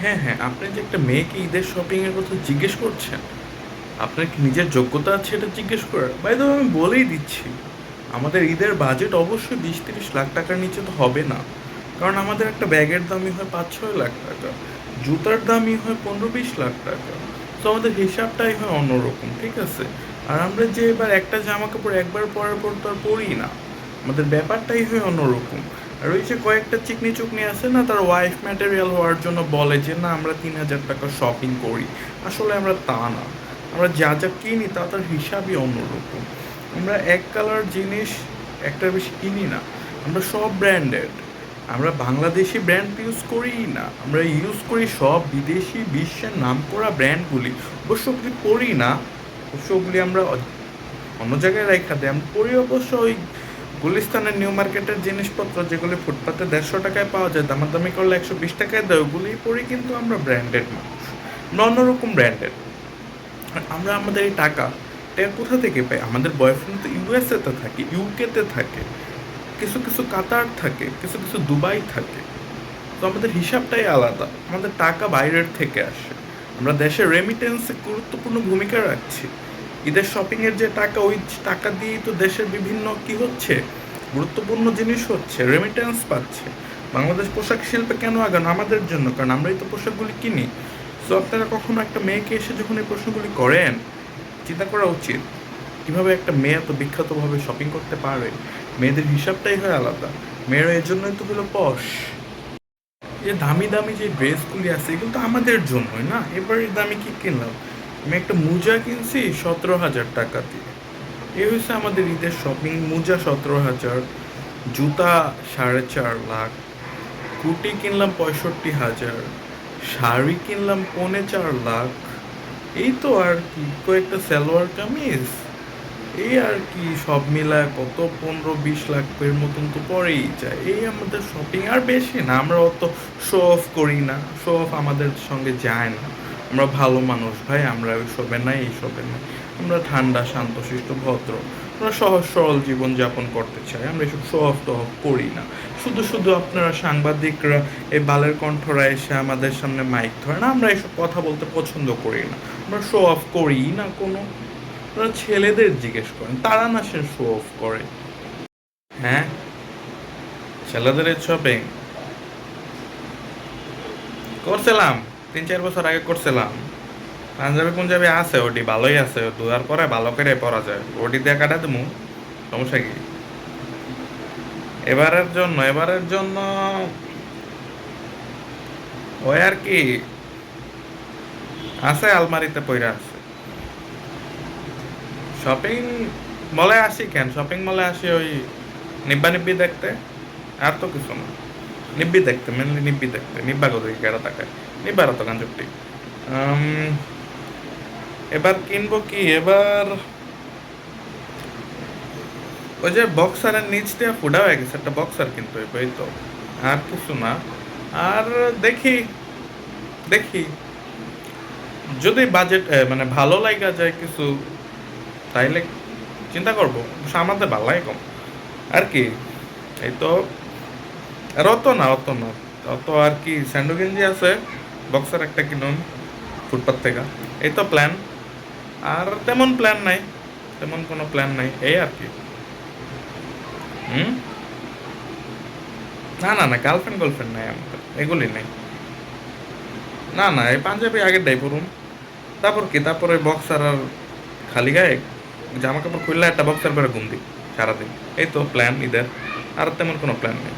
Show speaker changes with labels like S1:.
S1: হ্যাঁ হ্যাঁ, আপনি যে একটা মেয়েকে ঈদের শপিংয়ের কথা জিজ্ঞেস করছেন, আপনার কি নিজের যোগ্যতা আছে এটা জিজ্ঞেস করার? বাই দ্য ওয়ে, আমি বলেই দিচ্ছি, আমাদের ঈদের বাজেট অবশ্যই 20-30 লাখ টাকার নিচে তো হবে না। কারণ আমাদের একটা ব্যাগের দামই হয় 5-6 লাখ টাকা, জুতার দামই হয় 15-20 লাখ টাকা। তো আমাদের হিসাবটাই হয় অন্যরকম, ঠিক আছে? আর আমরা যে এবার একটা জামা কাপড় একবার পরার পর তো আর পরি না, আমাদের ব্যাপারটাই হয় অন্যরকম। আর ওই যে কয়েকটা চিকনি চুকনি আছে না, তার ওয়াইফ ম্যাটেরিয়াল হওয়ার জন্য বলে যে না আমরা 3,000 টাকা শপিং করি। আসলে আমরা তা না, আমরা যা যা কিনি তা তার হিসাবই অন্যরকম। আমরা এক কালার জিনিস একটার বেশি কিনি না, আমরা সব ব্র্যান্ডেড। আমরা বাংলাদেশি ব্র্যান্ড ইউজ করি না, আমরা ইউজ করি সব বিদেশি বিশ্বের নামকরা ব্র্যান্ডগুলি। অবশ্য ওগুলি পড়ি না, অবশ্য ওগুলি আমরা অন্য জায়গায় রেখা দিই। আমরা পড়ি অবশ্য ওই গুলিস্তানের নিউ মার্কেটের জিনিসপত্র যেগুলি ফুটপাতে 150 টাকায় পাওয়া যায়, দামাদামি করলে 120 টাকায় দেয়, ওগুলিই পড়ি। কিন্তু আমরা ব্র্যান্ডেড মানুষ, আমরা অন্যরকম ব্র্যান্ডেড। আমরা আমাদের এই টাকা এটা কোথা থেকে পাই? আমাদের বয়ফ্রেন্ড তো ইউএসএতে থাকে, ইউকেতে থাকে, কিছু কিছু কাতার থাকে, কিছু কিছু দুবাই থাকে। তো আমাদের হিসাবটাই আলাদা, আমাদের টাকা বাইরের থেকে আসে। আমরা দেশের রেমিটেন্সে গুরুত্বপূর্ণ ভূমিকা রাখছি। ঈদের শপিংয়ের যে টাকা, ওই টাকা দিয়েই তো দেশের বিভিন্ন কি হচ্ছে, গুরুত্বপূর্ণ জিনিস হচ্ছে, রেমিটেন্স পাচ্ছে। বাংলাদেশ পোশাক শিল্পে কেন আগানো? আমাদের জন্য, কারণ আমরাই তো পোশাকগুলি কিনি। সো আপনারা কখনো একটা মেয়েকে এসে যখন এই প্রশ্নগুলি করেন, চিন্তা করা উচিত কীভাবে একটা মেয়ে এত বিখ্যাতভাবে শপিং করতে পারে। মেয়েদের হিসাবটাই হয় আলাদা, মেয়েরা এর জন্যই তো হলো পশ। যে দামি দামি যে ড্রেসগুলি আছে এগুলো তো আমাদের জন্যই না। এবার দামি কি কিনলাম, আমি একটা মোজা কিনছি 17,000 টাকা দিয়ে। এ হয়েছে আমাদের ঈদের শপিং। মোজা 17,000, জুতা 4.5 লাখ, কুর্তি কিনলাম 65,000, শাড়ি কিনলাম 4.5 লাখ। এই তো আর কি, কয়েকটা সালোয়ার কামিজ, এই আর কি সব মিলায় কত 15-20 লাখের মতন তো পরেই যায়। এই আমাদের শপিং, আর বেশি না। আমরা অত শো অফ করি না, শো অফ আমাদের সঙ্গে যায় না। আমরা ভালো মানুষ ভাই, আমরা ওইসবে নাই, এইসবে নাই। আমরা ঠান্ডা শান্তশিষ্ট ভদ্র, আমরা সহজ সরল জীবনযাপন করতে চাই। আমরা এসব শো অফ তো অফ করি না। শুধু শুধু আপনারা সাংবাদিকরা, এই বালের কণ্ঠরা এসে আমাদের সামনে মাইক ধরে না, আমরা এসব কথা বলতে পছন্দ করি না। আমরা শো অফ করি না কোনো। আপনারা ছেলেদের জিজ্ঞেস করেন, তারা না সে শো অফ করে। হ্যাঁ, ছেলেদের শপিং করছিলাম 3-4 বছর আগে করছিলাম। পাঞ্জাবি পুঞ্জাবি আছে, ওটি ভালোই আছে, দুয়ার পরে ভালো করে পরা যায়, ওটি দিয়ে কাটা দেবো, সমস্যা কি? এবারের জন্য ওই আর কি আছে, আলমারিতে পইরা আছে। শপিং মলে আসি কেন? শপিং মলে আসি ওই নিব্বা নিব্বি দেখতে, আর তো কিছু না। নিব্বি দেখতে, মেনলি নিব্বি দেখতে। নিব্বা কত কেরা তাকায়, নিব্বার তো কাঞ্চুপটি। এবার কিনবো কি? এবার ওই যে বক্সারের নিচ দিয়ে ফুডা হয়ে গেছে, একটা বক্সার কিন্তু এই তো, আর কিছু না। আর দেখি দেখি যদি বাজেট মানে ভালো লাগা যায় কিছু, তাইলে চিন্তা করবো। অবশ্য আমাদের ভালো লাগে কম আর কি। এই তো, আর অত না, অত না, অত আর কি। স্যান্ডো গেঞ্জি আছে, বক্সার একটা কিনুন ফুটপাথ থেকে। এই তো প্ল্যান, আর তেমন প্ল্যান নাই, তেমন কোনো প্ল্যান নাই, এই আর কি। হুম, না না না, গার্লফ্রেন্ড নাই আমাদের, এগুলি নেই। না না, এই পাঞ্জাবি আগের ডাই পরুন, তারপর কি, তারপর ওই বক্সার আর খালি গায়ে জামা কাপড় খুললে একটা বক্সার পরে ঘুম দিই সারাদিন। এই তো প্ল্যান ঈদের, আর তেমন কোনো প্ল্যান নেই।